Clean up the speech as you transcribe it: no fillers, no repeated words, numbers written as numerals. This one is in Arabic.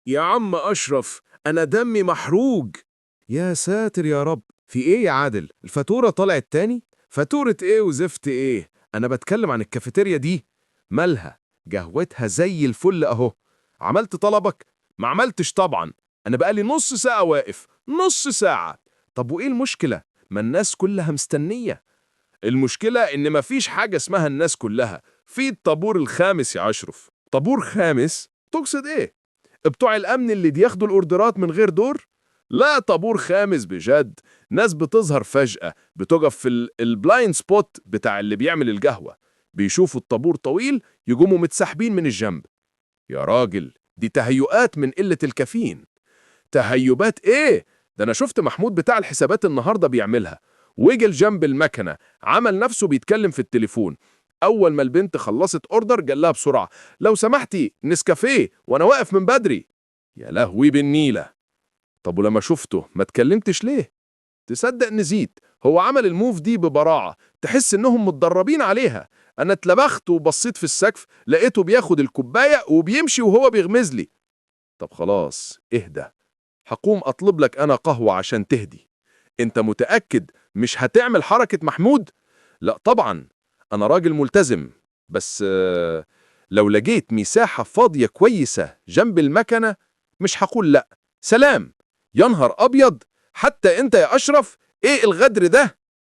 يا عم أشرف، أنا دمي محروق. يا ساتر يا رب، في ايه يا عادل؟ الفاتورة طلعت تاني؟ فاتورة إيه وزفت إيه؟ انا بتكلم عن الكافيتيريا دي. مالها؟ قهوتها زي الفل اهو. عملت طلبك؟ ما عملتش طبعا. أنا بقالي نص ساعة واقف، نص ساعة. طب وايه المشكلة؟ ما الناس كلها مستنية. المشكلة إن مفيش حاجة اسمها الناس كلها، في الطابور الخامس يا أشرف. طابور خامس؟ تقصد ايه؟ بتوع الامن اللي بياخدوا الاوردرات من غير دور؟ لا، طابور خامس بجد. ناس بتظهر فجأة، بتقف في البلايند سبوت بتاع اللي بيعمل القهوة. بيشوفوا الطابور طويل، يقوموا متسحبين من الجنب. يا راجل، دي تهيؤات من قلة الكافيين. تهيبات ايه؟ ده انا شفت محمود بتاع الحسابات النهارده بيعملها. وجل جنب المكنه، عمل نفسه بيتكلم في التليفون. اول ما البنت خلصت اوردر قال لها بسرعه: لو سمحتي نسكافيه وانا واقف من بدري. يا لهوي بالنيلة. طب ولما شفته ما اتكلمتش ليه؟ تصدق نسيت، هو عمل الموف دي ببراعه، تحس انهم متدربين عليها. انا اتلبخت وبصيت في السقف، لقيته بياخد الكوبايه وبيمشي وهو بيغمز لي. طب خلاص اهدى، هقوم اطلب لك انا قهوة عشان تهدي. انت متأكد مش هتعمل حركة محمود؟ لا طبعا، انا راجل ملتزم. بس لو لقيت مساحة فاضية كويسة جنب المكنة مش هقول لا. سلام. يا نهار ابيض، حتى انت يا اشرف، ايه الغدر ده؟